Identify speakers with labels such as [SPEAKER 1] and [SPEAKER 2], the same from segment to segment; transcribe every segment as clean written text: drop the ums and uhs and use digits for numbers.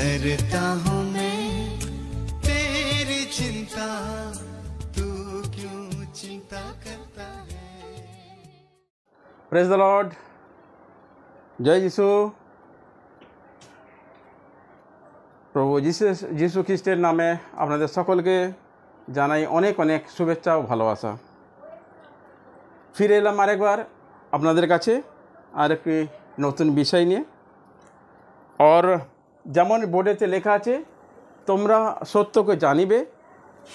[SPEAKER 1] करता हूँ मैं तेरी चिंता, तू क्यों चिंता करता है।
[SPEAKER 2] প্রেজ দ্য লর্ড, জয় যিশু। প্রভু যিশু খ্রিস্টের নামে আপনাদের সকলকে জানাই অনেক অনেক শুভেচ্ছা ও ভালোবাসা। ফিরে এলাম আরেকবার আপনাদের কাছে আরেকটি নতুন বিষয় নিয়ে। আর যেমন বোর্ডেতে লেখা আছে, তোমরা সত্যকে জানিবে,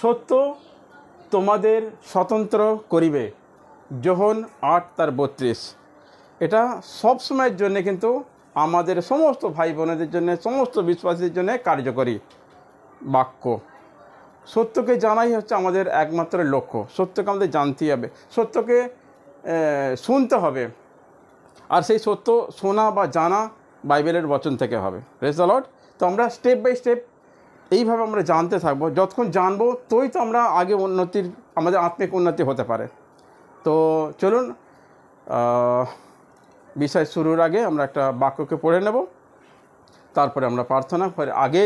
[SPEAKER 2] সত্য তোমাদের স্বতন্ত্র করিবে। যোহন 8:32। এটা সব সময়ের জন্য কিন্তু আমাদের সমস্ত ভাই বোনেদের জন্য, সমস্ত বিশ্বাসীদের জন্য কার্যকরী বাক্য। সত্যকে জানাই হচ্ছে আমাদের একমাত্র লক্ষ্য। সত্যকে আমাদের জানতেই হবে, সত্যকে শুনতে হবে, আর সেই সত্য শোনা বা জানা বাইবেলের বচন থেকে হবে। Praise the lord. তো আমরা স্টেপ বাই স্টেপ এইভাবে আমরা জানতে থাকবো। যতক্ষণ জানবো তোই তো আমরা আগে আমাদের আত্মিক উন্নতি হতে পারে। তো চলুন, বিষয় শুরুর আগে আমরা একটা বাক্যকে পড়ে নেব, তারপরে আমরা প্রার্থনা করে আগে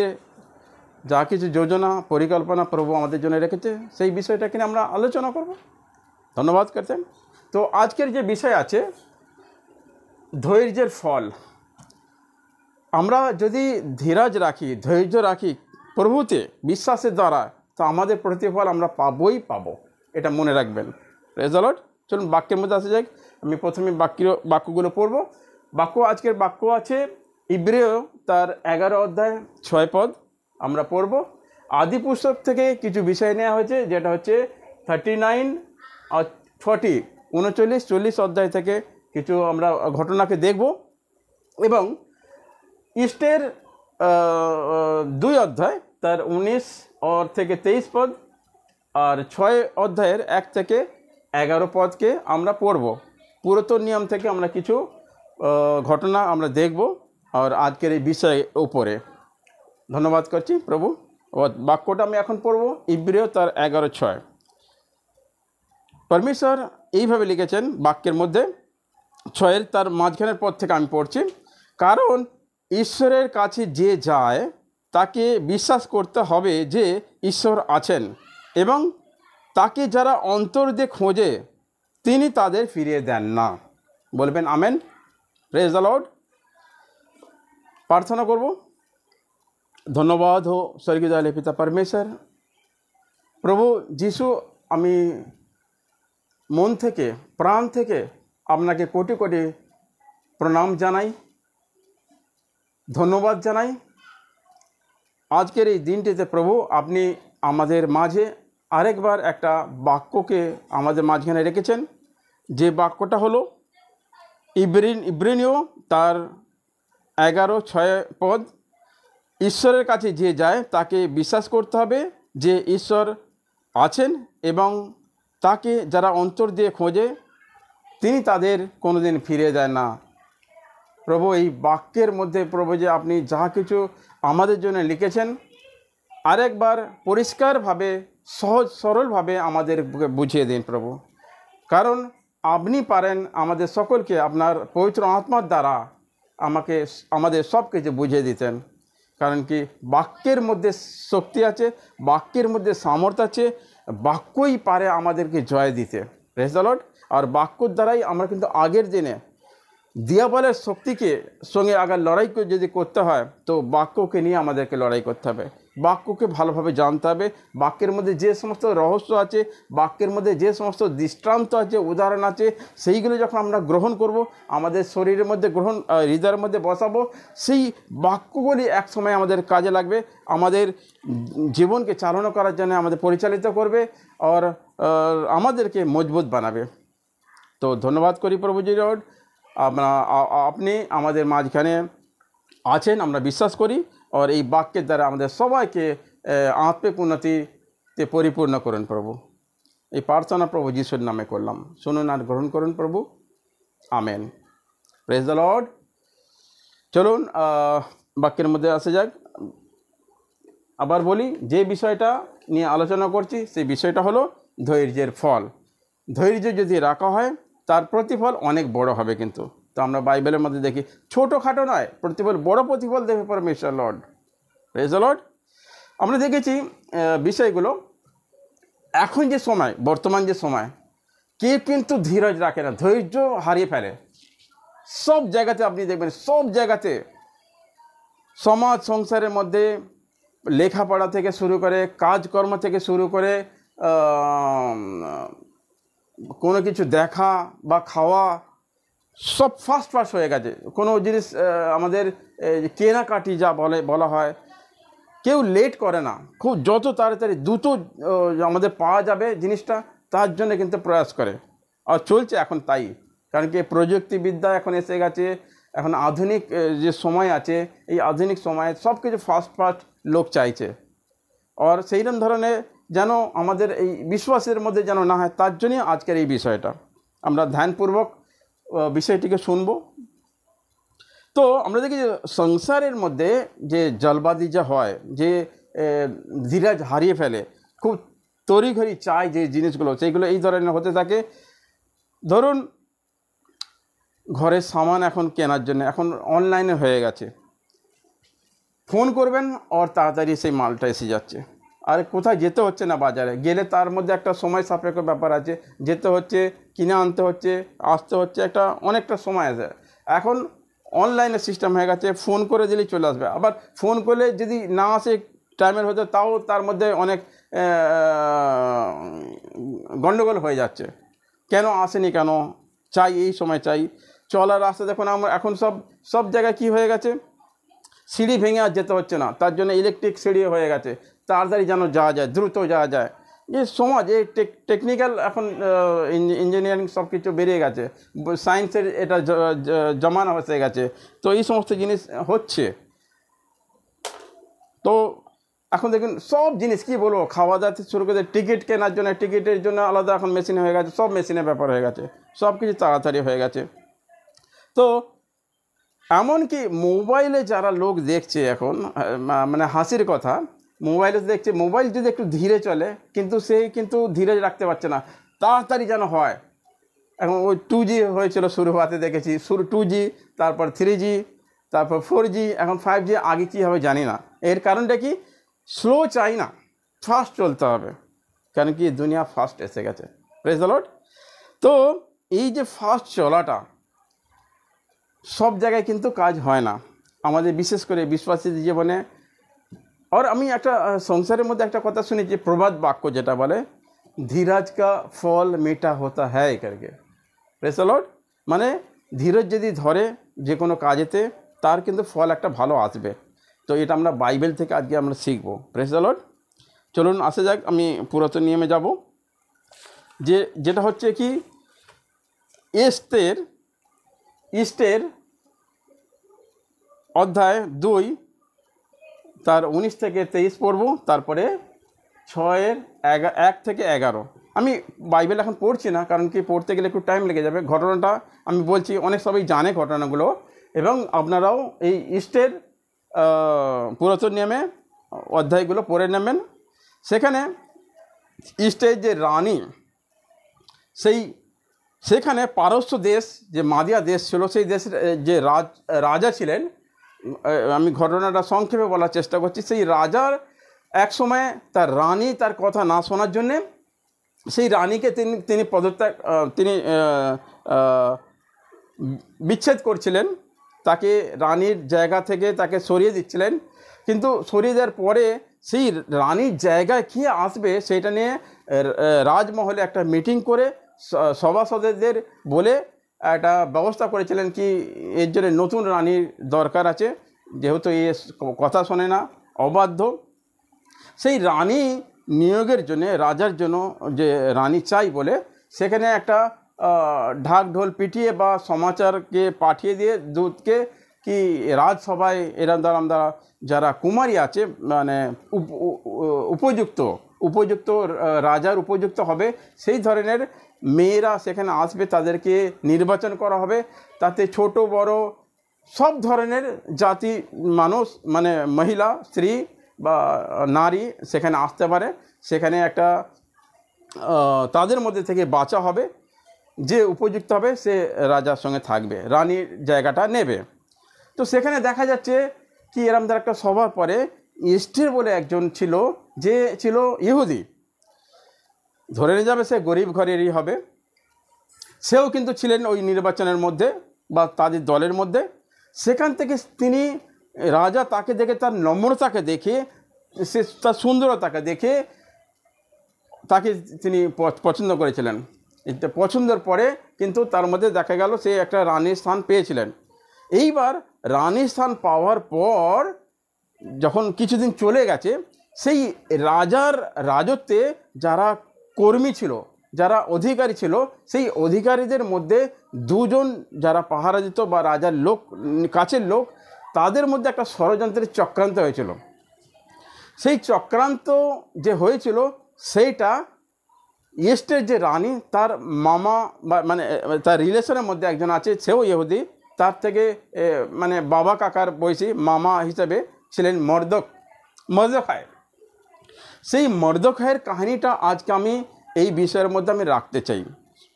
[SPEAKER 2] যা কিছু যোজনা পরিকল্পনা প্রভু আমাদের জন্য রেখেছে সেই বিষয়টাকে নিয়ে আমরা আলোচনা করব। ধন্যবাদ করতেন। তো আজকের যে বিষয় আছে ধৈর্যের ফল। আমরা যদি ধীরজ রাখি, ধৈর্য রাখি প্রভুতে বিশ্বাসের দ্বারা, তো আমাদের প্রতিফল আমরা পাবই পাবো, এটা মনে রাখবেন। Praise the lord. চলুন বাক্যের মধ্যে আসা যাক। আমি প্রথমে বাক্যগুলো পড়ব। আজকের বাক্য আছে ইব্রিয় তার 11:6 আমরা পড়ব। আদি পুস্তক থেকে কিছু বিষয় নেওয়া হয়েছে, যেটা হচ্ছে 39 আর 40, 39-40 অধ্যায় থেকে কিছু আমরা ঘটনাকে দেখব, এবং ইস্টের 2 অধ্যায় তার 19 থেকে 23 পদ, আর 6 অধ্যায়ের 1 থেকে 11 পদকে আমরা পড়ব। পুরাতন নিয়ম থেকে আমরা কিছু ঘটনা আমরা দেখব আর আজকের এই বিষয়ের উপরে। ধন্যবাদ করছি প্রভু। বাক্যটা আমি এখন পড়ব, ইব্রিয় তার 11:6। পরমেশ্বর এইভাবে লিখেছেন বাক্যের মধ্যে, 6 তার মাঝখানের পদ থেকে আমি পড়ছি। কারণ ঈশ্বরের কাছে যে যায় তাকে বিশ্বাস করতে হবে যে ঈশ্বর আছেন, এবং তাকে যারা অন্তর দিয়ে খোঁজে তিনি তাদের ফিরিয়ে দেন না। বলবেন আমেন। Praise the Lord. প্রার্থনা করব। ধন্যবাদ হো স্বর্গীয় দয়ালু পিতা পরমেশ্বর। প্রভু যিশু, আমি মন থেকে প্রাণ থেকে আপনাকে কোটি কোটি প্রণাম জানাই, ধন্যবাদ জানাই। আজকের এই দিনটিতে প্রভু আপনি আমাদের মাঝে আরেকবার একটা বাক্যকে আমাদের মাঝখানে রেখেছেন, যে বাক্যটা হলো ইব্রিনীয় তার 11:6 পদ। ঈশ্বরের কাছে যে যায় তাকে বিশ্বাস করতে হবে যে ঈশ্বর আছেন, এবং তাকে যারা অন্তর দিয়ে খোঁজে তিনি তাদের কোনোদিন ফিরে যায় না। প্রভু এই বাক্যের মধ্যে প্রভু যে আপনি যা কিছু আমাদের জন্য লিখেছেন, আরেকবার পরিষ্কারভাবে সহজ সরলভাবে আমাদের বুঝিয়ে দিন প্রভু। কারণ আপনি পারেন আমাদের সকলকে আপনার পবিত্র আত্মার দ্বারা আমাদের সব কিছু বুঝিয়ে দিতেন। কারণ কি বাক্যের মধ্যে শক্তি আছে, বাক্যের মধ্যে সামর্থ্য আছে, বাক্যই পারে আমাদেরকে জয় দিতে। Praise the Lord. আর বাক্যর দ্বারাই আমরা কিন্তু আগের দিনে দিয়াবলের শক্তিকে সঙ্গে আগে লড়াই যদি করতে হয়, তো বাক্যকে নিয়ে আমাদেরকে লড়াই করতে হবে, বাক্যকে ভালোভাবে জানতে হবে। বাক্যের মধ্যে যে সমস্ত রহস্য আছে, বাক্যের মধ্যে যে সমস্ত দৃষ্টান্ত আছে, উদাহরণ আছে, সেইগুলো যখন আমরা গ্রহণ করব, আমাদের শরীরের মধ্যে হৃদয়ের মধ্যে বসাবো, সেই বাক্যগুলি একসময় আমাদের কাজে লাগবে, আমাদের জীবনকে চালনা করার জন্য আমাদের পরিচালিত করবে, আর আমাদেরকে মজবুত বানাবে। তো ধন্যবাদ করি প্রভুজি লর্ড, আপনি আমাদের মাঝখানে আছেন, আমরা বিশ্বাস করি। আর এই বাক্যের দ্বারা আমাদের সবাইকে আত্মিক উন্নতিতে পরিপূর্ণ করুন প্রভু। এই প্রার্থনা প্রভু যিশুর নামে করলাম, শুনুন আর গ্রহণ করুন প্রভু। আমেন। Praise the lord. চলুন বাক্যের মধ্যে আসা যাক। আবার বলি, যে বিষয়টা নিয়ে আলোচনা করছি সেই বিষয়টা হলো ধৈর্যের ফল। ধৈর্য যদি রাখা হয় তার প্রতিফল অনেক বড় হবে। কিন্তু তো আমরা বাইবেলের মধ্যে দেখি ছোটোখাটো নয়, প্রতিফল বড় প্রতিফল দেবে পরমেশ্বর লর্ড। Praise the Lord. আমরা দেখেছি বিষয়গুলো, এখন যে সময়, বর্তমান যে সময়, কেউ কিন্তু ধীরজ রাখে না, ধৈর্য হারিয়ে ফেলে। সব জায়গাতে আপনি দেখবেন, সব জায়গাতে সমাজ সংসারের মধ্যে লেখাপড়া থেকে শুরু করে, কাজকর্ম থেকে শুরু করে, কোনো কিছু দেখা বা খাওয়া সব ফাস্ট ফাস্ট হয়ে গেছে। কোনো জিনিস আমাদের কেনাকাটি যা বলা হয়, কেউ লেট করে না, খুব যত তাড়াতাড়ি দ্রুত আমাদের পাওয়া যাবে জিনিসটা, তার জন্য কিন্তু প্রয়াস করে। আর চলছে এখন তাই, কারণ কি প্রযুক্তিবিদ্যা এখন এসে গেছে, এখন আধুনিক যে সময় আছে, এই আধুনিক সময়ে সব কিছু ফাস্ট ফাস্ট লোক চাইছে। আর সেইরকম ধরনের যেন আমাদের এই বিশ্বাসের মধ্যে যেন না হয়, তার জন্যই আজকের এই বিষয়টা আমরা ধ্যানপূর্বক বিষয়টিকে শুনব। তো আমরা দেখি যে সংসারের মধ্যে যে জলবাজি যা হয়, যে ধীরজ হারিয়ে ফেলে, খুব তড়িঘড়ি চায় যে জিনিসগুলো, সেইগুলো এই ধরনের হতে থাকে। ধরুন ঘরের সামান এখন কেনার জন্য এখন অনলাইনে হয়ে গেছে, ফোন করবেন আর তাড়াতাড়ি সেই মালটা এসে যাচ্ছে। আর কোথায় যেতে হচ্ছে না, বাজারে গেলে তার মধ্যে একটা সময় সাপেক্ষ ব্যাপার আছে, যেতে হচ্ছে, কিনে আনতে হচ্ছে, আসতে হচ্ছে, একটা অনেকটা সময় আছে। এখন অনলাইনের সিস্টেম হয়ে গেছে, ফোন করে দিলেই চলে আসবে। আবার ফোন করলে যদি না আসে টাইমের হতে, তাও তার মধ্যে অনেক গণ্ডগোল হয়ে যাচ্ছে। কেন আসেনি, কেন চাই, এই সময় চাই। চলার রাস্তা দেখুন, আমরা এখন সব জায়গায় কী হয়ে গেছে, সিঁড়ি ভেঙে আর যেতে হচ্ছে না, তার জন্য ইলেকট্রিক সিঁড়ি হয়ে গেছে, তাড়াতাড়ি যেন যাওয়া যায়, দ্রুত যাওয়া যায়। যে সমাজ এই টেকনিক্যাল এখন ইঞ্জিনিয়ারিং সব কিছু বেরিয়ে গেছে, সায়েন্সের এটা জমানা হয়ে গেছে, তো এই সমস্ত জিনিস হচ্ছে। তো এখন দেখুন সব জিনিস কী বলবো, খাওয়া দাওয়া থেকে শুরু করে টিকিট কেনার জন্য, টিকিটের জন্য আলাদা এখন মেশিন হয়ে গেছে, সব মেশিনের ব্যাপার হয়ে গেছে, সব কিছু তাড়াতাড়ি হয়ে গেছে। তো এমনকি মোবাইলে যারা লোক দেখছে এখন, মানে হাসির কথা, মোবাইলে দেখছে, মোবাইল যদি একটু ধীরে চলে কিন্তু সেই কিন্তু ধীরে রাখতে পারছে না, তাড়াতাড়ি যেন হয়। এখন ওই 2G হয়েছিল শুরু হওয়াতে দেখেছি, 2G, তারপর 3G, তারপর 4G, এখন 5G, আগে কী হবে জানি না। এর কারণটা কি, স্লো চাই না, ফাস্ট চলতে হবে, কারণ কি দুনিয়া ফাস্ট এসে গেছে। Praise the lord. তো এই যে ফাস্ট চলাটা সব জায়গায় কিন্তু কাজ হয় না, আমাদের বিশেষ করে বিশ্বাসী জীবনে। আর আমি একটা সংসারের মধ্যে একটা কথা শুনি, যে প্রবাদ বাক্য যেটা বলে, ধীরজ কা ফল মিঠা হতা হ্যায় করকে। Praise the Lord. মানে ধীরজ যদি ধরে যে কোনো কাজেতে, তার কিন্তু ফল একটা ভালো আসবে। তো এটা আমরা বাইবেল থেকে আজকে আমরা শিখবো। Praise the lord. চলুন আসা যাক, আমি পুরাতন নিয়মে যাব, যেটা হচ্ছে কি ইস্টের অধ্যায় 2 তার 19 থেকে 23 পড়ব, তারপরে 1 থেকে 11। আমি বাইবেল এখন পড়ছি না, কারণ কি পড়তে গেলে একটু টাইম লেগে যাবে। ঘটনাটা আমি বলছি, অনেক সবাই জানে ঘটনাগুলো, এবং আপনারাও এই ইস্টের পুরাতন নিয়মে অধ্যায়গুলো পড়ে নেবেন। সেখানে ইস্টের যে রানী, সেখানে পারস্য দেশ, যে মাদিয়া দেশ ছিল, সেই দেশের যে রাজা ছিলেন, আমি ঘটনাটা সংক্ষেপে বলার চেষ্টা করছি। সেই রাজার এক সময় তার রানী তার কথা না শোনার জন্যে, সেই রানীকে তিনি বিচ্ছেদ করছিলেন, তাকে রানীর জায়গা থেকে তাকে সরিয়ে দিচ্ছিলেন। কিন্তু সরিয়ে দেওয়ার পরে সেই রানীর জায়গায় কে আসবে সেটা নিয়ে রাজমহলে একটা মিটিং করে সভাসদদের বলে একটা ব্যবস্থা করেছিলেন, কি এর জন্য নতুন রানীর দরকার আছে, যেহেতু এ কথা শোনে না, অবাধ্য। সেই রানী নিয়োগের জন্য, রাজার জন্য যে রানী চাই বলে, সেখানে একটা ঢাক ঢোল পিটিয়ে বা সমাচারকে পাঠিয়ে দিয়ে দূতকে, কি রাজসভায় এরম দ্বারা যারা কুমারী আছে, মানে উপযুক্ত রাজার উপযুক্ত হবে সেই ধরনের মেয়েরা সেখানে আসবে, তাদেরকে নির্বাচন করা হবে। তাতে ছোট বড় সব ধরনের জাতি মানুষ, মানে মহিলা, স্ত্রী বা নারী সেখানে আসতে পারে। সেখানে একটা তাদের মধ্যে থেকে বাছা হবে, যে উপযুক্ত হবে সে রাজার সঙ্গে থাকবে, রানীর জায়গাটা নেবে। তো সেখানে দেখা যাচ্ছে কি এরম একটা সভার পরে এস্টের বলে একজন ছিল, যে ছিল ইহুদি, ধরে নিয়ে যাবে সে গরিব ঘরেরই হবে, সেও কিন্তু ছিলেন ওই নির্বাচনের মধ্যে বা তাদের দলের মধ্যে। সেখান থেকে তিনি, রাজা তাকে দেখে, তার নম্রতাকে দেখে, সে তার সুন্দরতাকে দেখে তাকে তিনি পছন্দ করেছিলেন। পছন্দের পরে কিন্তু তার মধ্যে দেখা গেল সে একটা রানীর স্থান পেয়েছিলেন। এইবার রানীর স্থান পাওয়ার পর যখন কিছুদিন চলে গেছে, সেই রাজার রাজত্বে যারা কর্মী ছিল, যারা অধিকারী ছিল, সেই অধিকারীদের মধ্যে দুজন যারা পাহারা দিত বা রাজার লোক, কাছের লোক, তাদের মধ্যে একটা ষড়যন্ত্রের চক্রান্ত হয়েছিল। সেই চক্রান্ত যে হয়েছিল সেইটা এস্টের যে রানী, তার মামা বা মানে তার রিলেশনের মধ্যে একজন আছে, সেও ইহুদি, তার থেকে মানে বাবা কাকার বয়সী মামা হিসেবে ছিলেন মর্দখায়। সেই মর্দখায়ের কাহিনীটা আজকে আমি এই বিষয়ের মধ্যে আমি রাখতে চাই,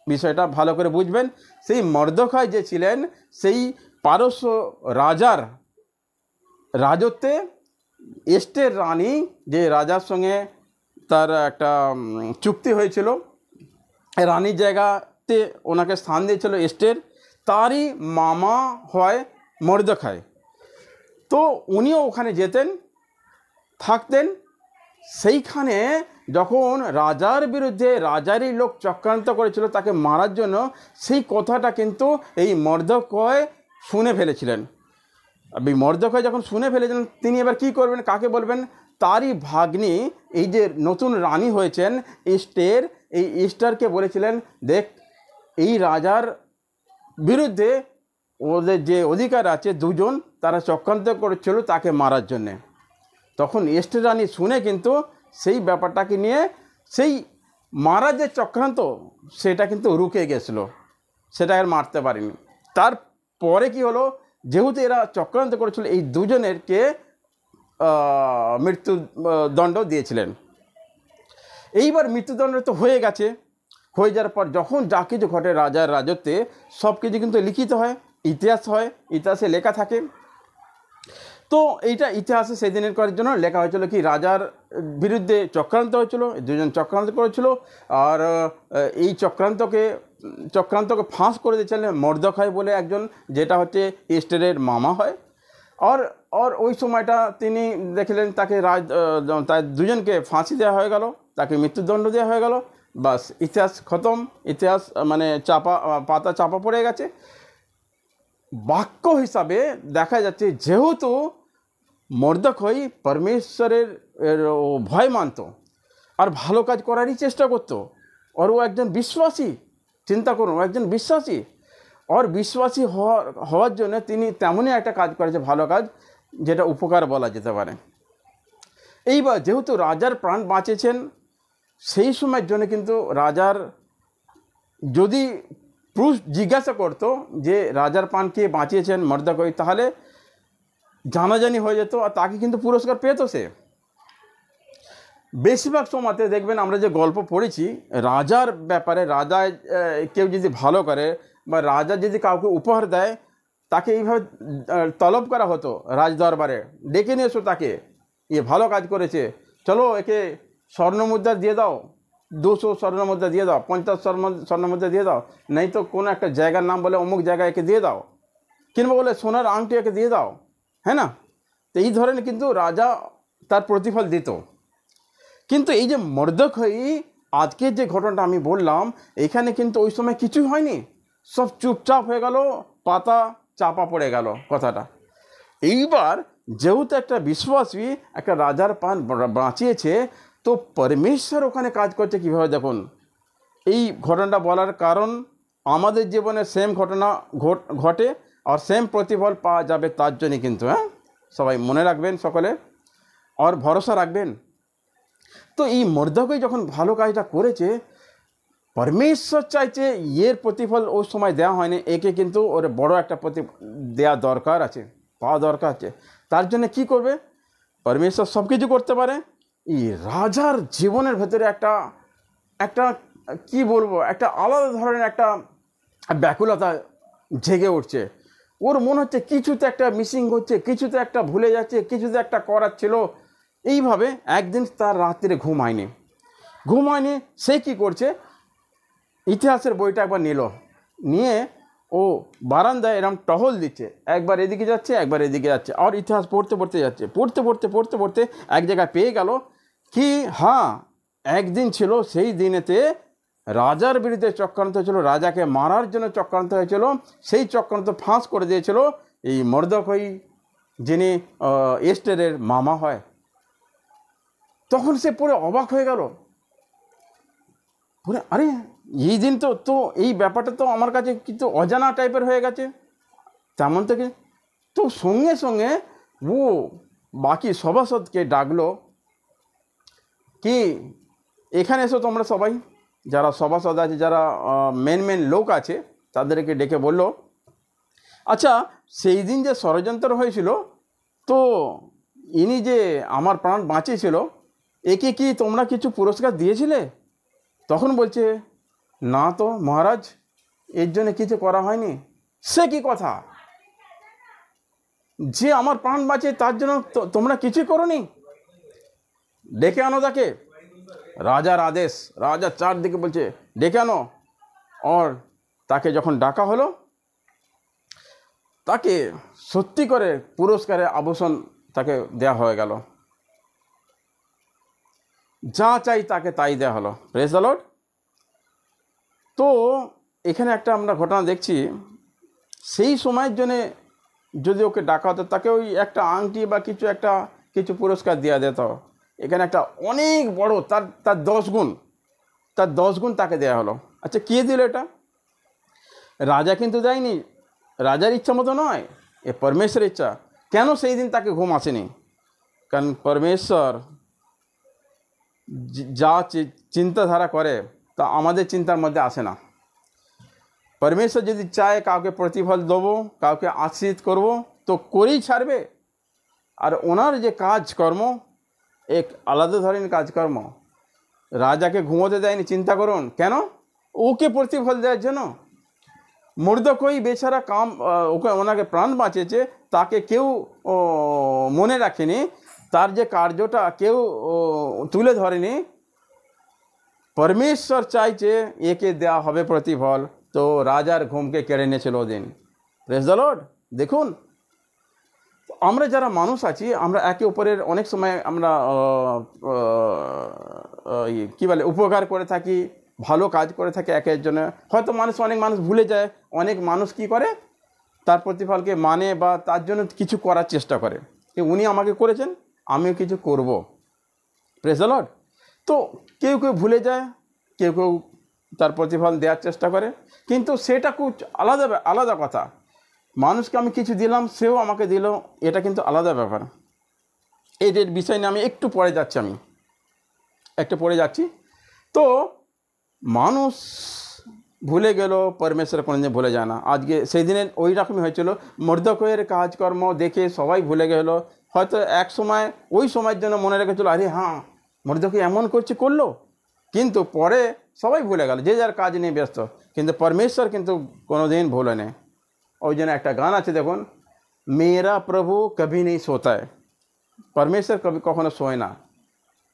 [SPEAKER 2] বিষয়টা ভালো করে বুঝবেন। সেই মর্দখায় যে ছিলেন, সেই পারস্য রাজার রাজত্বে এস্টের রানী, যে রাজার সঙ্গে তার একটা চুক্তি হয়েছিল, রানীর জায়গাতে ওনাকে স্থান দিয়েছিল এস্টের, তারই মামা হয় মর্দখায়। তো উনিও ওখানে যেতেন, থাকতেন। সেইখানে যখন রাজার বিরুদ্ধে রাজারই লোক চক্রান্ত করেছিল তাকে মারার জন্য, সেই কথাটা কিন্তু এই মর্দখায় শুনে ফেলেছিলেন। এই মর্দখায় যখন শুনে ফেলেছিলেন, তিনি এবার কী করবেন, কাকে বলবেন? তারই ভাগ্নি, এই যে নতুন রানী হয়েছেন এস্টের, এই এস্টারকে বলেছিলেন, দেখ, এই রাজার বিরুদ্ধে ওদের যে অধিকার আছে দুজন, তারা চক্রান্ত করেছিল তাকে মারার জন্যে। তখন এস্টের রানী শুনে কিন্তু সেই ব্যাপারটাকে নিয়ে, সেই মারার যে চক্রান্ত, সেটা কিন্তু রুকে গেছিল, সেটা আর মারতে পারেনি। তারপরে কি হলো, যেহেতু এরা চক্রান্ত করেছিল, এই দুজনেরকে মৃত্যুদণ্ড দিয়েছিলেন। এইবার মৃত্যুদণ্ড তো হয়ে গেছে, হয়ে যাওয়ার পর যখন যা কিছু ঘটে রাজার রাজত্বে, সব কিছু কিন্তু লিখিত হয়, ইতিহাস হয়, ইতিহাসে লেখা থাকে। তো এইটা ইতিহাসে সেদিনের করার জন্য লেখা হয়েছিল কি, রাজার বিরুদ্ধে চক্রান্ত হয়েছিল, দুজন চক্রান্ত করেছিল, আর এই চক্রান্তকে ফাঁস করে দিয়েছিলেন মর্দখায় বলে একজন, যেটা হচ্ছে এস্টেরের মামা হয়। আর ওই সময়টা তিনি দেখলেন, তাকে তার দুজনকে ফাঁসি দেওয়া হয়ে গেল, তাকে মৃত্যুদণ্ড দেওয়া হয়ে গেল। বাস, ইতিহাস খতম, ইতিহাস মানে পাতা চাপা পড়ে গেছে। বাক্য হিসাবে দেখা যাচ্ছে, যেহেতু মর্দখায় পরমেশ্বরের ভয় মানত আর ভালো কাজ করারই চেষ্টা করত, আর ও একজন বিশ্বাসী, চিন্তা করুন, ও একজন বিশ্বাসী, আর বিশ্বাসী হওয়ার জন্য তিনি তেমনই একটা কাজ করেছে, ভালো কাজ, যেটা উপকার বলা যেতে পারে। এইবার যেহেতু রাজার প্রাণ বাঁচেছেন, সেই সময়ের জন্য কিন্তু রাজার, যদি পুরুষ জিজ্ঞাসা করতো যে রাজার প্রাণ কে বাঁচিয়েছেন মর্দখায়, তাহলে জানাজানি হয়ে যেত, আর তাকে কিন্তু পুরস্কার পেত সে। বেশিরভাগ সময়তে দেখবেন, আমরা যে গল্প পড়েছি রাজার ব্যাপারে, রাজা কেউ যদি ভালো করে বা রাজা যদি কাউকে উপহার দেয়, তাকে এইভাবে তলব করা হতো রাজ দরবারে, ডেকে নিয়ে এসো তাকে, এ ভালো কাজ করেছে, চলো একে স্বর্ণমুদ্রা দিয়ে দাও, 200 স্বর্ণমুদ্রা দিয়ে দাও, 50 স্বর্ণমুদ্রা দিয়ে দাও, नहीं তো কোনো একটা জায়গার নাম বলে অমুক জায়গায় একে দিয়ে দাও, কিংবা বলে সোনার আংটি একে দিয়ে দাও, হ্যাঁ না? তো এই ধরনের কিন্তু রাজা তার প্রতিফল দিত। কিন্তু এই যে মর্দখায়, আজকের যে ঘটনাটা আমি বললাম, এখানে কিন্তু ওই সময় কিছুই হয়নি, সব চুপচাপ হয়ে গেল, পাতা চাপা পড়ে গেল কথাটা। এইবার যেহেতু একটা বিশ্বাসী একটা রাজার প্রাণ বাঁচিয়েছে, তো পরমেশ্বর ওখানে কাজ করছে কীভাবে দেখুন। এই ঘটনাটা বলার কারণ, আমাদের জীবনে সেম ঘটনা ঘটে আর সেম প্রতিফল পাওয়া যাবে, তার জন্যই কিন্তু। হ্যাঁ, সবাই মনে রাখবেন সকলে, আর ভরসা রাখবেন। তো এই মর্দখায় যখন ভালো কাজটা করেছে, পরমেশ্বর চাইছে এর প্রতিফল ওই সময় দেওয়া হয়নি, একে কিন্তু ওর বড় একটা দেওয়া দরকার আছে, পাওয়া দরকার আছে। তার জন্য কি করবে? পরমেশ্বর সব কিছু করতে পারে। এই রাজার জীবনের ভেতরে একটা কি বলবো, একটা আলাদা ধরনের একটা ব্যাকুলতা জেগে উঠছে। ওর মনে হচ্ছে কিছুতে একটা মিসিং হচ্ছে, কিছুতে একটা ভুলে যাচ্ছে, কিছুতে একটা করার ছিল, এইভাবে একদিন তার রাত্রে ঘুম হয়নি। সে কী করছে, ইতিহাসের বইটা একবার নিয়ে ও বারান্দায় এরম টহল দিচ্ছে, একবার এদিকে যাচ্ছে একবার এদিকে যাচ্ছে, আর ইতিহাস পড়তে এক জায়গায় পেয়ে গেল কি, হ্যাঁ একদিন ছিল, সেই দিনেতে রাজার বিরুদ্ধে চক্রান্ত হয়েছিল, রাজাকে মারার জন্য চক্রান্ত হয়েছিল। সেই চক্রান্ত ফাঁস করে দিয়েছিল এই মর্দকই, যিনি এস্টেরের মামা হয়। তখন সে পুরো অবাক হয়ে গেল, বলে আরে এই দিন তো এই ব্যাপারটা তো আমার কাছে কিন্তু অজানা টাইপের হয়ে গেছে। তেমন থেকে তো সঙ্গে সঙ্গে ও বাকি সভাসদকে ডাকলো, কি এখানে এসো তোমরা সবাই, যারা সভাসদ আছে, যারা মেন লোক আছে, তাদেরকে ডেকে বলল, আচ্ছা সেই দিন যে ষড়যন্ত্র হয়েছিল, তো ইনি যে আমার প্রাণ বাঁচিয়েছিল, একে কি তোমরা কিছু পুরস্কার দিয়েছিলে? তখন বলছে, না তো মহারাজ, এর জন্য কিছু করা হয়নি। সে কি কথা, যে আমার প্রাণ বাঁচিয়ে তার জন্য তোমরা কিছুই করোনি? ডেকে আনো তাকে। রাজার আদেশ, রাজা চারদিকে বলছে ডেকে আনো। আর তাকে যখন ডাকা হলো, তাকে সত্যি করে পুরস্কারের আভূষণ তাকে দেয়া হয়ে গেল, যা চাই তাকে তাই দেওয়া হলো। Praise the lord. তো এখানে একটা আমরা ঘটনা দেখছি, সেই সময়ের জন্যে যদি ওকে ডাকা হতো, তাকে ওই একটা আংটি বা কিছু পুরস্কার দেওয়া যেত। এখানে একটা অনেক বড়, তার 10 গুণ তাকে দেওয়া হলো। আচ্ছা কে দিল এটা? রাজা কিন্তু দেয়নি, রাজার ইচ্ছা মতো নয়, এ পরমেশ্বরের ইচ্ছা। কেন সেই দিন তাকে ঘুম আসেনি? কারণ পরমেশ্বর যা চিন্তাধারা করে তা আমাদের চিন্তার মধ্যে আসে না। পরমেশ্বর যদি চায় কাউকে প্রতিফল দেবো, কাউকে আশ্রিত করব, তো করেই ছাড়বে। আর ওনার যে কাজকর্ম এক আলাদা ধরনের কাজকর্ম। রাজাকে ঘুমোতে দেয়নি, চিন্তা করুন কেন? ওকে প্রতিফল দেওয়ার জন্য। মর্দকই বেচারা ওনাকে প্রাণ বাঁচিয়েছে, তাকে কেউ মনে রাখেনি, তার যে কার্যটা কেউ তুলে ধরেনি। পরমেশ্বর চাইছে একে দেওয়া হবে প্রতিফল, তো রাজার ঘুমকে কেড়ে নিয়েছিল ওদিন। Praise the lord. দেখুন, আমরা যারা মানুষ আছি, আমরা একে অপরের অনেক সময় আমরা কী বলে উপকার করে থাকি, ভালো কাজ করে থাকি একের জন্য। হয়তো অনেক মানুষ ভুলে যায়, অনেক মানুষ কি করে, তার প্রতিফলকে মানে বা তার জন্য কিছু করার চেষ্টা করে, উনি আমাকে করেছেন আমিও কিছু করব। Praise the lord. তো কেউ ভুলে যায়, কেউ তার প্রতিফল দেওয়ার চেষ্টা করে, কিন্তু সেটা খুব আলাদা কথা। মানুষকে আমি কিছু দিলাম, সেও আমাকে দিল, এটা কিন্তু আলাদা ব্যাপার। এদের বিষয় নিয়ে আমি একটু পরে যাচ্ছি। তো মানুষ ভুলে গেল, পরমেশ্বর কোনোদিন ভুলে যায় না। আজকে সেই দিনের ওই রকমই হয়েছিল, মর্দকয়ের কাজকর্ম দেখে সবাই ভুলে গেল। হয়তো এক সময় ওই সময়ের জন্য মনে রেখেছিল, আরে হ্যাঁ মর্দকই এমন করলো, কিন্তু পরে সবাই ভুলে গেল, যে যার কাজ নিয়ে ব্যস্ত। কিন্তু পরমেশ্বর কিন্তু কোনোদিন ভুলে নেই। ওই জন্য একটা গান আছে, দেখুন, মেরা প্রভু কভি নেই সোতা। পরমেশ্বর কখনো শোয় না,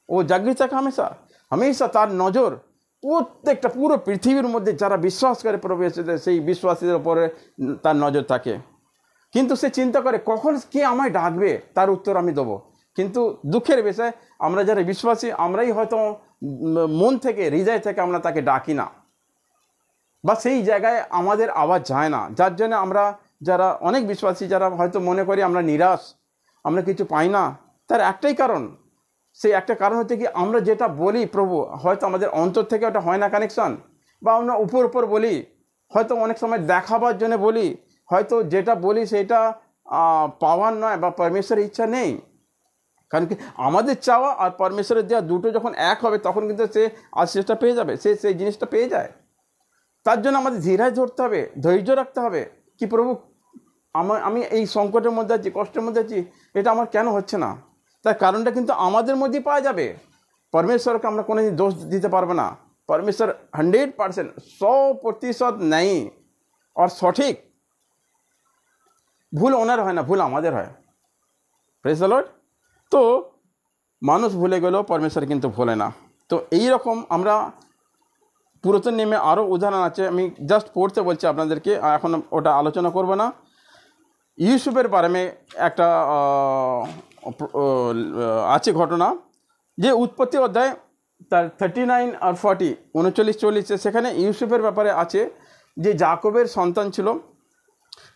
[SPEAKER 2] ও জাগৃত থাকে হামেশা তার নজর প্রত্যেকটা পুরো পৃথিবীর মধ্যে যারা বিশ্বাস করে প্রভু, সেই বিশ্বাসীদের উপরে তার নজর থাকে। কিন্তু সে চিন্তা করে কখন কে আমায় ডাকবে, তার উত্তর আমি দেবো। কিন্তু দুঃখের বিষয়, আমরা যারা বিশ্বাসী, আমরাই হয়তো মন থেকে, হৃদয় থেকে আমরা তাকে ডাকি না, বা সেই জায়গায় আমাদের আওয়াজ যায় না। যার জন্য আমরা যারা অনেক বিশ্বাসী, যারা হয়তো মনে করি আমরা নিরাশ, আমরা কিছু পাই না, তার একটাই কারণ। সেই একটা কারণ হচ্ছে কি, আমরা যেটা বলি প্রভু, হয়তো আমাদের অন্তর থেকে ওটা হয় না কানেকশন, বা আমরা উপর বলি, হয়তো অনেক সময় দেখাবার জন্য বলি, হয়তো যেটা বলি সেটা পাওয়ার নয়, বা পরমেশ্বরের ইচ্ছা নেই। কারণ কি, আমাদের চাওয়া আর পরমেশ্বরের দেওয়া দুটো যখন এক হবে, তখন কিন্তু সে আশীর্বাদটা পেয়ে যাবে, সে সেই জিনিসটা পেয়ে যায়। তার জন্য আমাদের ধীরাজ ধরতে হবে, ধৈর্য রাখতে হবে। কি প্রভু, আমি এই সংকটের মধ্যে আছি, কষ্টের মধ্যে আছি, এটা আমার কেন হচ্ছে না? তার কারণটা কিন্তু আমাদের মধ্যেই পাওয়া যাবে। পরমেশ্বরকে আমরা কোনোদিন দোষ দিতে পারবো না। পরমেশ্বর 100%, 100% নেই আর সঠিক। ভুল ওনার হয় না, ভুল আমাদের হয়। Praise the lord. তো মানুষ ভুলে গেলেও পরমেশ্বর কিন্তু ভোলে না। তো এই রকম আমরা পুরাতন নিয়মে আরও উদাহরণ আছে, আমি জাস্ট পড়তে বলছি আপনাদেরকে, এখন ওটা আলোচনা করব না। ইউসুফের বারে একটা আছে ঘটনা, যে উৎপত্তি অধ্যায় তার 39 আর 40 39-40 সেখানে ইউসুফের ব্যাপারে আছে যে যাকবের সন্তান ছিল,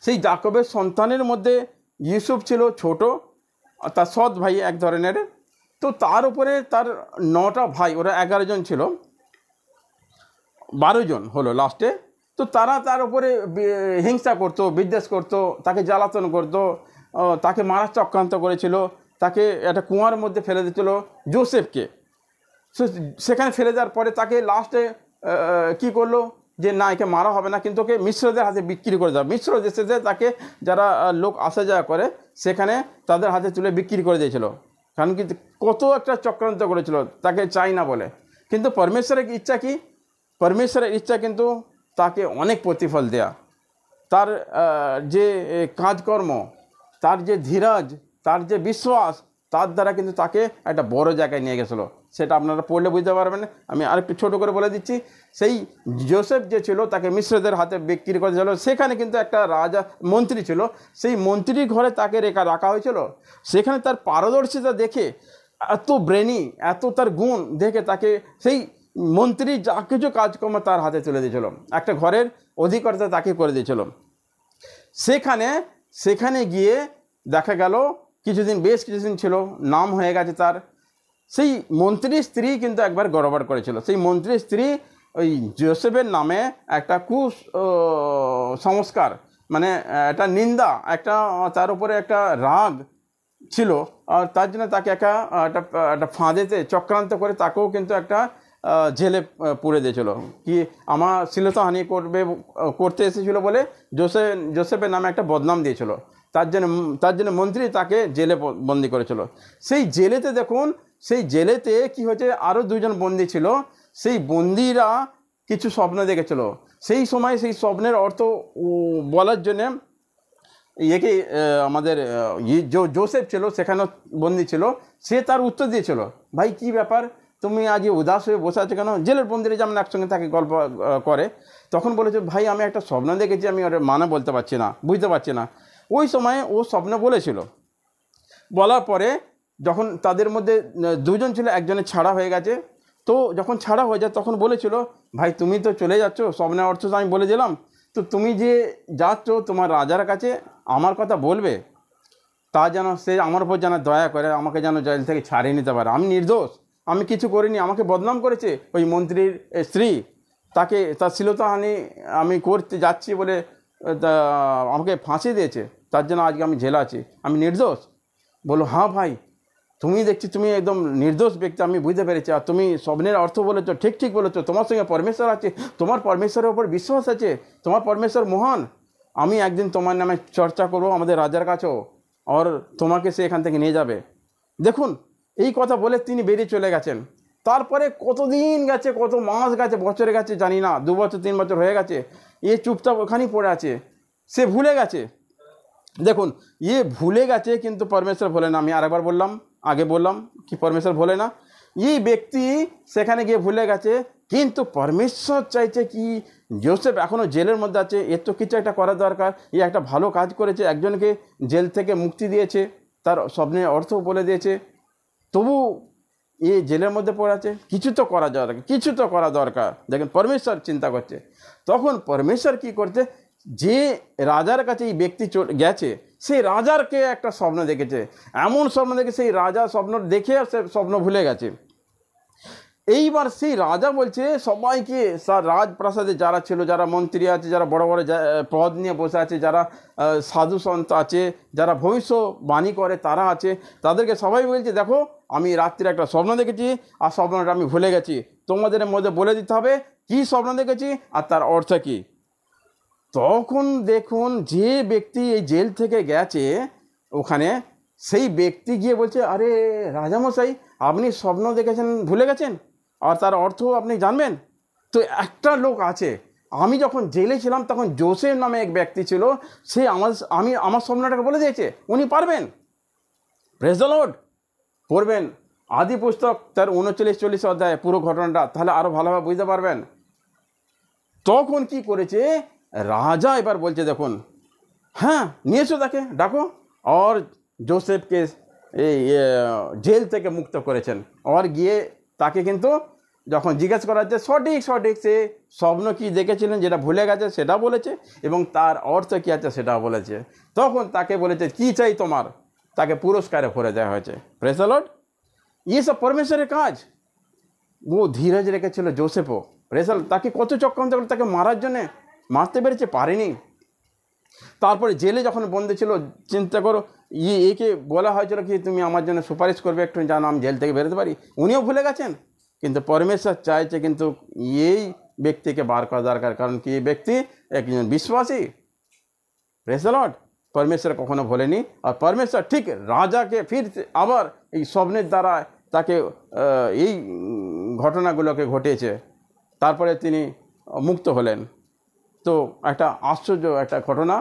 [SPEAKER 2] সেই যাকবের সন্তানের মধ্যে ইউসুফ ছিল ছোট, তার সৎ ভাই এক ধরনের। তো তার উপরে তার 9টা ভাই, ওরা 11 জন ছিল, 12 জন হলো লাস্টে। তো তারা তার উপরে হিংসা করতো, বিদ্বেষ করতো, তাকে জ্বালাতন করতো, তাকে মারার চক্রান্ত করেছিল, তাকে একটা কুয়ার মধ্যে ফেলে দিয়েছিল জোসেফকে। সেখানে ফেলে দেওয়ার পরে তাকে লাস্টে কী করলো, যে না একে মারা হবে না, কিন্তু ওকে মিশ্রদের হাতে বিক্রি করে দেওয়া। মিশ্র দেশে তাকে যারা লোক আসা যাওয়া করে সেখানে তাদের হাতে তুলে বিক্রি করে দিয়েছিল, কারণ কি কত একটা চক্রান্ত করেছিল তাকে চাই না বলে। কিন্তু পরমেশ্বরের ইচ্ছা কি? পরমেশ্বরের ইচ্ছা কিন্তু তাকে অনেক প্রতিফল দেয়া, তার যে কাজকর্ম, তার যে ধীরাজ, তার যে বিশ্বাস, তার দ্বারা কিন্তু তাকে একটা বড় জায়গায় নিয়ে গেছিলো। সেটা আপনারা পড়লে বুঝতে পারবেন। আমি আরেকটু ছোটো করে বলে দিচ্ছি, সেই জোসেফ যে ছিল তাকে মিশ্রদের হাতে বিক্রি করে দিয়েছিল, সেখানে কিন্তু একটা রাজা মন্ত্রী ছিল, সেই মন্ত্রীর ঘরে তাকে রাখা হয়েছিল। সেখানে তার পারদর্শিতা দেখে, এত ব্রেনি, এত তার গুণ দেখে তাকে সেই মন্ত্রী যা কিছু কাজকর্ম তার হাতে তুলে দিয়েছিল, একটা ঘরের অধিকর্তা তাকে করে দিয়েছিল। সেখানে গিয়ে দেখা গেল বেশ কিছুদিন ছিল, নাম হয়ে গেছে তার। সেই মন্ত্রীর স্ত্রী কিন্তু একবার গড়বড় করেছিল। সেই মন্ত্রীর স্ত্রী ওই জোসেফের নামে একটা সংস্কার, মানে একটা নিন্দা, তার উপরে একটা রাগ ছিল, আর তার জন্য তাকে একটা ফাঁদেতে চক্রান্ত করে তাকেও কিন্তু একটা জেলে পুরে দিয়েছিল। কি আমার শ্লীলতাহানি করতে এসেছিলো বলে জোসেফের নামে একটা বদনাম দিয়েছিল। তার জন্য মন্ত্রী তাকে জেলে বন্দি করেছিল। সেই জেলেতে দেখুন, সেই জেলেতে কি হয়েছে, আরও 2 জন বন্দি ছিল। সেই বন্দিরা কিছু স্বপ্ন দেখেছিল। সেই সময় সেই স্বপ্নের অর্থ বলার জন্যে আমাদের জোসেফ ছিল, সেখানেও বন্দি ছিল, সে তার উত্তর দিয়েছিল, ভাই কি ব্যাপার, তুমি আজ উদাস হয়ে বসে আছো কেন? জেলের বন্দিরা যেমন একসঙ্গে তাকে গল্প করে, তখন বলেছে, ভাই আমি একটা স্বপ্ন দেখেছি, আমি ওটা বুঝতে পারছি না। ওই সময় ও স্বপ্ন বলেছিল। বলার পরে যখন তাদের মধ্যে 2 জন ছিল, একজনের ছাড়া হয়ে গেছে। তো যখন ছাড়া হয়ে যায় তখন বলেছিল, ভাই তুমি তো চলে যাচ্ছ, স্বপ্নের অর্থ তো আমি বলে দিলাম, তো তুমি যে যাচ্ছ তোমার রাজার কাছে আমার কথা বলবে, তা যেন সে আমার উপর যেন দয়া করে আমাকে যেন জেল থেকে ছাড়িয়ে নিতে পারে। আমি নির্দোষ, আমি কিছু করিনি, আমাকে বদনাম করেছে ওই মন্ত্রীর স্ত্রী, তার শ্লীলতাহানি আমি করতে যাচ্ছি বলে আমাকে ফাঁসি দিয়েছে, তার জন্য আজকে আমি জেলে আছি, আমি নির্দোষ। বলো, হ্যাঁ ভাই তুমি দেখছি তুমি একদম নির্দোষ ব্যক্তি, আমি বুঝতে পেরেছি, আর তুমি স্বপ্নের অর্থ বলেছো, ঠিক বলেছো, তোমার সঙ্গে পরমেশ্বর আছে, তোমার পরমেশ্বরের ওপর বিশ্বাস আছে, তোমার পরমেশ্বর মহান। আমি একদিন তোমার নামে চর্চা করবো আমাদের রাজার কাছেও, আর তোমাকে সে এখান থেকে নিয়ে যাবে। দেখুন এই কথা বলে তিনি বেরিয়ে চলে গেছেন। তারপরে কতদিন গেছে, কত মাস গেছে, বছরে গেছে জানি না, 2 বছর 3 বছর হয়ে গেছে, চুপচাপ ওখানেই পড়ে আছে, সে ভুলে গেছে। দেখুন ভুলে গেছে, কিন্তু পরমেশ্বর ভোলে না। আমি আরেকবার আগে বললাম কি পরমেশ্বর ভোলে না। ব্যক্তি সেখানে গিয়ে ভুলে গেছে, কিন্তু পরমেশ্বর চাইছে কি, জোসেফ এখনও জেলের মধ্যে আছে, এর তো কিছু একটা করা দরকার। একটা ভালো কাজ করেছে, একজনকে জেল থেকে মুক্তি দিয়েছে, তার স্বপ্নের অর্থ বলে দিয়েছে, তবু জেলের মধ্যে পড়ে আছে, কিছু তো করা দরকার। দেখেন পরমেশ্বর চিন্তা করছে। তখন পরমেশ্বর কি করছে, যে রাজার কাছে এই ব্যক্তি গেছে, সেই রাজারকে একটা স্বপ্ন দেখেছে, এমন স্বপ্ন দেখে সেই রাজা স্বপ্ন দেখে সে স্বপ্ন ভুলে গেছে। এইবার সেই রাজা বলছে সবাইকে, রাজপ্রাসাদে যারা ছিল, যারা মন্ত্রী আছে, যারা বড় বড় পদ নিয়ে বসে আছে, যারা সাধু সন্ত আছে, যারা ভবিষ্যবাণী করে তারা আছে, তাদেরকে সবাই বলছে, দেখো আমি রাত্রিরে একটা স্বপ্ন দেখেছি, আর স্বপ্নটা আমি ভুলে গেছি, তোমাদের মধ্যে বলে দিতে হবে কি স্বপ্ন দেখেছি আর তার অর্থ কী। তখন দেখুন যে ব্যক্তি এই জেল থেকে গেছে ওখানে, সেই ব্যক্তি গিয়ে বলছে, আরে রাজামশাই আপনি স্বপ্ন দেখেছেন ভুলে গেছেন, আর তার অর্থ আপনি জানবেন? তো একটা লোক আছে, আমি যখন জেলে ছিলাম তখন জোসেফ নামে এক ব্যক্তি ছিল, সে আমার স্বপ্নটাকে বলে দিয়েছে, উনি পারবেন। প্রেজ দ্য লর্ড, পড়বেন আদি পুস্তক তার 39-40 অধ্যায় পুরো ঘটনাটা, তাহলে আরও ভালোভাবে বুঝতে পারবেন। তখন কি করেছে রাজা, এবার বলছে দেখুন, হ্যাঁ নিয়ে এসো তাকে, ডাকো। আর জোসেফকে এই জেল থেকে মুক্ত করেছেন। আর গিয়ে তাকে কিন্তু যখন জিজ্ঞেস করা হচ্ছে সঠিক সে স্বপ্ন কি দেখেছিলেন যেটা ভুলে গেছে সেটা বলেছে, এবং তার অর্থ কী আছে সেটাও বলেছে। তখন তাকে বলেছে কি চাই তোমার, তাকে পুরস্কারে ভরে দেওয়া হয়েছে। Praise the lord. সব পরমেশ্বরের কাজ। ও ধীরজ রেখেছিল জোসেফও। Praise the Lord. তাকে কত চক্রান্ত করে তাকে মারার জন্যে, মারতে পেরেছে, পারেনি। তারপরে জেলে যখন বন্দী ছিল, চিন্তা করো, একে বলা হয়েছিল কি তুমি আমার জন্য সুপারিশ করবে একটু, যেন আমি জেল থেকে বেরোতে পারি। উনিও ভুলে গেছেন, কিন্তু পরমেশ্বর চাইছে কিন্তু এই ব্যক্তিকে বার করা দরকার, কারণ কি এই ব্যক্তি একজন বিশ্বাসী। Praise the lord. পরমেশ্বর কখনো ভোলেনি। আর পরমেশ্বর ঠিক রাজাকে ফির আবার এই স্বপ্নের দ্বারা তাকে এই ঘটনাগুলোকে ঘটিয়েছে, তারপরে তিনি মুক্ত হলেন। তো একটা আশ্চর্য একটা ঘটনা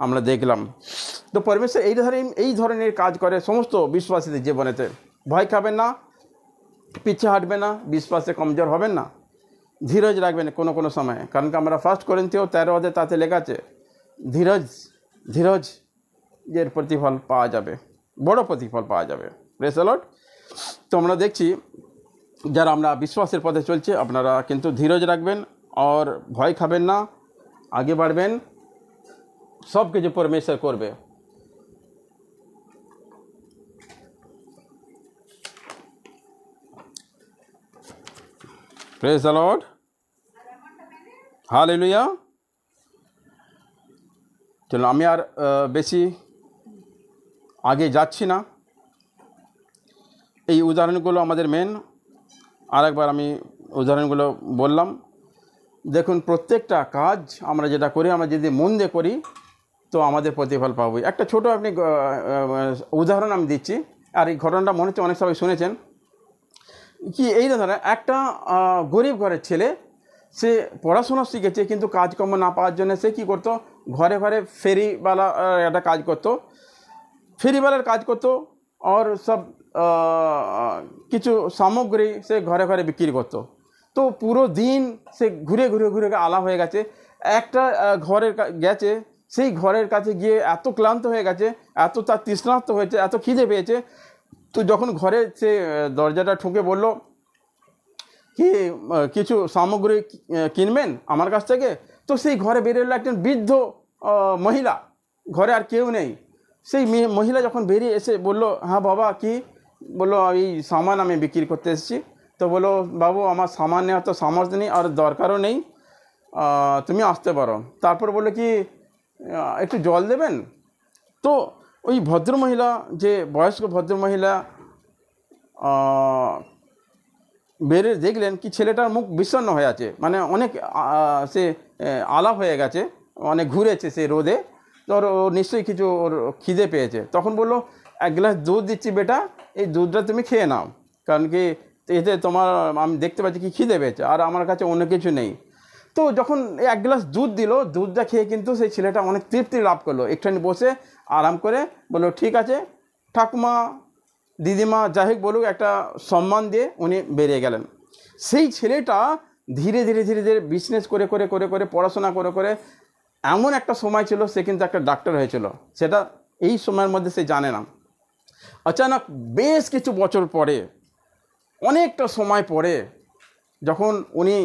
[SPEAKER 2] আমরা দেখলাম। তো পরমেশ্বর এই ধরনের কাজ করে সমস্ত বিশ্বাসীদের জীবনেতে। ভয় খাবেন না, পিছে হাঁটবে না, বিশ্বাসে কমজোর হবেন না, ধীরজ রাখবেন কোনো সময়। কারণ কি আমরা 1 Corinthians 13 অধ্যায় তাতে লেখা আছে ধীরজ এর প্রতিফল পাওয়া যাবে, বড় প্রতিফল পাওয়া যাবে। Praise the lord. তো আমরা দেখছি যারা আমরা বিশ্বাসের পথে চলছে, আপনারা কিন্তু ধীরজ রাখবেন আর ভয় খাবেন না, আগে বাড়বেন, সব কিছু পরমেশ্বর করবে। Praise the lord. হালেলুয়া। চলো, আমি আর বেশি আগে যাচ্ছি না। এই উদাহরণগুলো আমাদের মেন। আরেকবার আমি উদাহরণগুলো বললাম। দেখুন, প্রত্যেকটা কাজ আমরা যেটা করি, আমরা যদি মন দিয়ে করি তো আমাদের প্রতিফল পাবই। একটা ছোট আপনি উদাহরণ আমি দিচ্ছি, আর এই ঘটনাটা মনে হচ্ছে অনেক সবাই শুনেছেন। কি এই ধরনের একটা গরিব ঘরের ছেলে, সে পড়াশোনা শিখেছে কিন্তু কাজকর্ম না পাওয়ার জন্য সে কী করতো, ঘরে ঘরে ফেরিওয়ালা একটা কাজ করতো, ফেরিওয়ালার কাজ করতো। আর সব কিছু সামগ্রী সে ঘরে ঘরে বিক্রি করতো। তো পুরো দিন সে ঘুরে আলা হয়ে গেছে। একটা ঘরের গেছে, সেই ঘরের কাছে গিয়ে এত ক্লান্ত হয়ে গেছে, এত তার তৃষ্ণার্ত হয়েছে, এত খিদে পেয়েছে। তো যখন ঘরে সে দরজাটা ঠুকে বলল কি কিছু সামগ্রী কিনবেন আমার কাছ থেকে, তো সেই ঘরে বেরিয়ে এলো একজন বৃদ্ধ মহিলা। ঘরে আর কেউ নেই। সেই মহিলা যখন বেরিয়ে এসে বলল, হ্যাঁ বাবা কি? বললো এই সামান আমি বিক্রি করতে এসেছি। তো বললো, বাবু আমার সামান নেওয়ার তো সামর্থ্য নেই আর দরকারও নেই, তুমি আসতে পারো। তারপর বললো কি একটু জল দেবেন? তো ওই ভদ্রমহিলা, যে বয়স্ক ভদ্রমহিলা, বেরিয়ে দেখলেন কি ছেলেটার মুখ বিষণ্ণ হয়ে আছে, মানে অনেক সে আলাপ হয়ে গেছে, অনেক ঘুরেছে সে রোদে। ধর ও নিশ্চয়ই কিছু ওর খিদে পেয়েছে। তখন বললো, 1 গ্লাস দুধ দিচ্ছি বেটা, এই দুধটা তুমি খেয়ে নাও, কারণ কি এতে তোমার আমি দেখতে পাচ্ছি কি খিদে পেয়েছে, আর আমার কাছে অন্য কিছু নেই। তো যখন 1 গ্লাস দুধ দিল, দুধটা খেয়ে কিন্তু সেই ছেলেটা অনেক তৃপ্তি লাভ করলো। একটুখানি বসে আরাম করে বললো, ঠিক আছে ঠাকুমা, দিদিমা, যাই হোক বলুক, একটা সম্মান দিয়ে উনি বেরিয়ে গেলেন। সেই ছেলেটা ধীরে ধীরে বিজনেস করে পড়াশোনা করে এমন একটা সময় ছিল সে কিন্তু একটা ডাক্তার হয়েছিল। সেটা এই সময়ের মধ্যে সে জানে না। অচানক বেশ কিছু বছর পরে, অনেকটা সময় পরে, যখন উনি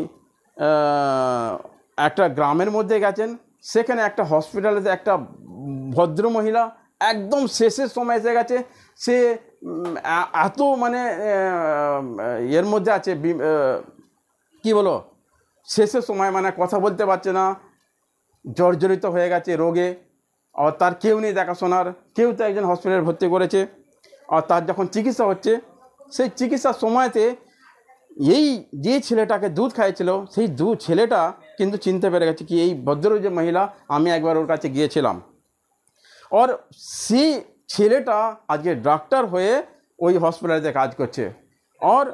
[SPEAKER 2] একটা গ্রামের মধ্যে গেছেন, সেখানে একটা হসপিটালেতে একটা ভদ্রমহিলা একদম শেষের সময় এসে গেছে। সে এত মানে এর মধ্যে আছে, কি বলো, শেষের সময়, মানে কথা বলতে পারছে না, জর্জরিত হয়ে গেছে রোগে। আর তার কেউ নেই দেখাশোনার, কেউ তো একজন হসপিটালে ভর্তি করেছে। আর তার যখন চিকিৎসা হচ্ছে, সেই চিকিৎসার সময়তে এই যে ছেলেটাকে দুধ খাইয়েছিল, সেই ছেলেটা কিন্তু চিনতে পেরে গেছে কি এই ভদ্র যে মহিলা, আমি একবার ওর কাছে গিয়েছিলাম। আর সেই ছেলেটা আজকে ডাক্তার হয়ে ওই হসপিটালেতে কাজ করছে। আর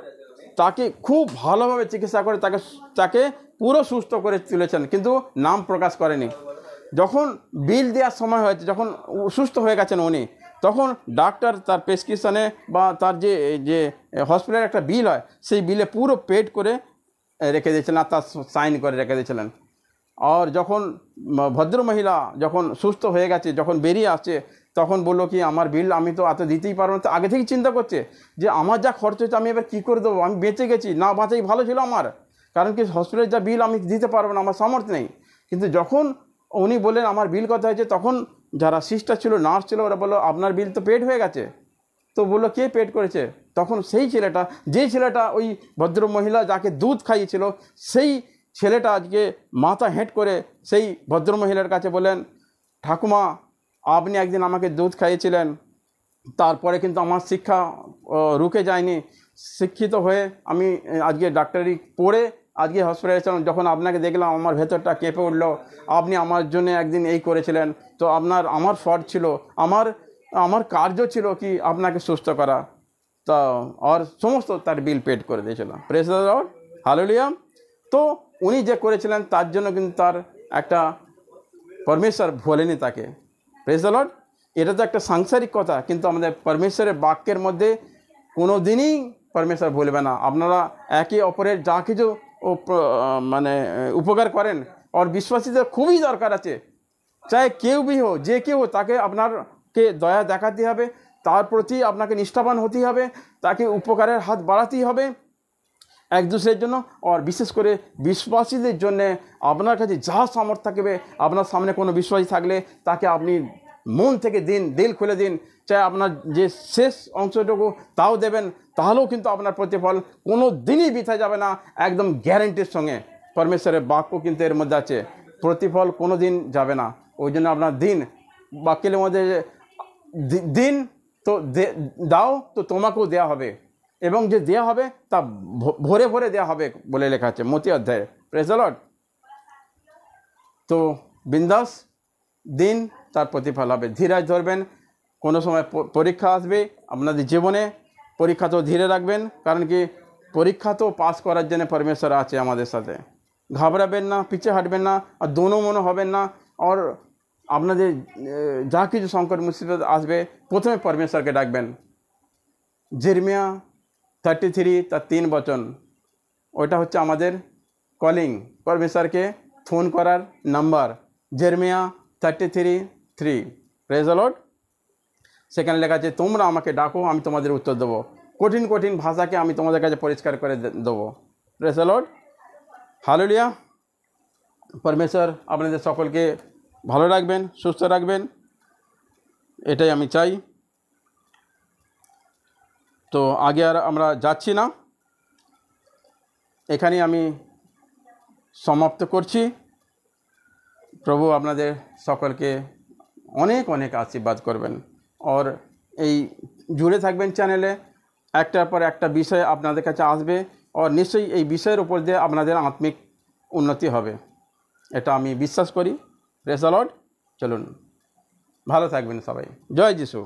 [SPEAKER 2] তাকে খুব ভালোভাবে চিকিৎসা করে তাকে পুরো সুস্থ করে তুলেছেন, কিন্তু নাম প্রকাশ করেনি। যখন বিল দেওয়ার সময় হয়েছে, যখন সুস্থ হয়ে গেছেন উনি, তখন ডাক্তার তার প্রেসক্রিপশানে বা তার যে হসপিটালের একটা বিল হয় সেই বিলে পুরো পেড করে রেখে দিয়েছিলেন আর তার সাইন করে রেখে দিয়েছিলেন। আর যখন ভদ্রমহিলা যখন সুস্থ হয়ে গেছে, যখন বেরিয়ে আসছে, তখন বললো কি আমার বিল আমি তো এত দিতেই পারবো না। তো আগে থেকেই চিন্তা করছে যে আমার যা খরচ হচ্ছে আমি এবার কী করে দেবো, আমি বেঁচে গেছি, না বাঁচাই ভালো ছিল আমার, কারণ কি হসপিটালের যা বিল আমি দিতে পারবো না, আমার সামর্থ্য নেই। কিন্তু যখন উনি বললেন আমার বিল কত হয়েছে, তখন যারা সিস্টার ছিল, নার্স ছিল, ওরা বললো আপনার বিল তো পেড হয়ে গেছে। তো বললো কে পেড করেছে? তখন সেই ছেলেটা, যে ছেলেটা ওই ভদ্রমহিলা যাকে দুধ খাইয়েছিল, সেই ছেলেটা আজকে মাথা হেঁট করে সেই ভদ্রমহিলার কাছে বলেন, ঠাকুমা আপনি একদিন আমাকে দুধ খাইয়েছিলেন, তারপরে কিন্তু আমার শিক্ষা রুকে যায়নি, শিক্ষিত হয়ে আমি আজকে ডাক্তারি পড়ে আজকে হসপিটালে ছিলাম, যখন আপনাকে দেখলাম আমার ভেতরটা কেঁপে উঠলো, আপনি আমার জন্য একদিন এই করেছিলেন, তো আমার ফর্জ ছিল, আমার কার্য ছিল কি আপনাকে সুস্থ করা। তো আর সমস্ত তার বিল পেড করে দিয়েছিল। Praise the lord, hallelujah. তো উনি যে করেছিলেন তার জন্য কিন্তু তার একটা পরমেশ্বর ভোলেনি তাকে। Praise the lord. এটা তো একটা সাংসারিক কথা, কিন্তু আমাদের পরমেশ্বরের বাক্যের মধ্যে কোনো দিনই পরমেশ্বর ভুলবে না। আপনারা একে অপরের যা কিছু মানে উপকার করেন, আর বিশ্বাসীদের খুবই দরকার আছে, চাहे কেউ भी हो, যে কেউ তাকে আপনাকে দয়া দেখাতে হবে, তার প্রতি আপনাকে নিষ্ঠাবান হতে হবে, তাকে উপকারের হাত বাড়াতেই হবে এক दूसरेর জন্য। আর বিশেষ করে বিশ্বাসীদের জন্য আপনার কাছে যা সামর্থ্য থাকবে, আপনার সামনে কোনো বিশ্বাসী থাকলে তাকে আপনি মন থেকে দিন, দিল খুলে দিন, চাই আপনার যে শেষ অংশটুকু তাও দেবেন, তাহলেও কিন্তু আপনার প্রতিফল কোনো দিনই বৃথা যাবে না, একদম গ্যারেন্টির সঙ্গে। পরমেশ্বরের বাক্য কিন্তু এর মধ্যে আছে, প্রতিফল কোনো দিন যাবে না। ওই জন্য আপনার দিন, বাক্যের মধ্যে দিন তো দাও তো তোমাকেও দেওয়া হবে, এবং যে দেওয়া হবে তা ভরে ভরে দেওয়া হবে বলে লেখা আছে মতি অধ্যায়ে। Praise the lord. তো বিন্দাস দিন, তার প্রতিফল হবে। ধীরাজ ধরবেন, কোনো সময় পরীক্ষা আসবে আপনাদের জীবনে, পরীক্ষা তো ধীরে রাখবেন, কারণ কি পরীক্ষা তো পাস করার জন্য পরমেশ্বর আছে আমাদের সাথে। ঘাবড়াবেন না, পিছিয়ে হাঁটবেন না, আর দোনো মনো হবেন না। আর আপনাদের যা কিছু সংকট মুসিবত আসবে, প্রথমে পরমেশ্বরকে ডাকবেন। যেরমিয়া 33 তার 3 বচন, ওইটা হচ্ছে আমাদের কলিং, পরমেশ্বরকে ফোন করার number. Jeremiah 33:3। Praise the lord. সেখানে লেখা আছে তোমরা আমাকে ডাকো, আমি তোমাদের উত্তর দেবো, কঠিন কঠিন ভাষাকে আমি তোমাদের কাছে পরিষ্কার করে দেবো। Praise the lord, hallelujah. পরমেশ্বর আপনাদের সকলকে ভালো রাখবেন, সুস্থ রাখবেন, এটাই আমি চাই। তো আগে আর আমরা যাচ্ছি না, এখানেই আমি সমাপ্ত করছি। প্রভু আপনাদের সকলকে অনেক অনেক আশীর্বাদ করবেন। আর এই জুড়ে থাকবেন চ্যানেলে, একটার পর একটা বিষয় আপনাদের কাছে আসবে, আর নিশ্চয়ই এই বিষয়ের উপর দিয়ে আপনাদের আত্মিক উন্নতি হবে, এটা আমি বিশ্বাস করি। Praise the lord. চলুন, ভালো থাকবেন সবাই। জয় যিশু।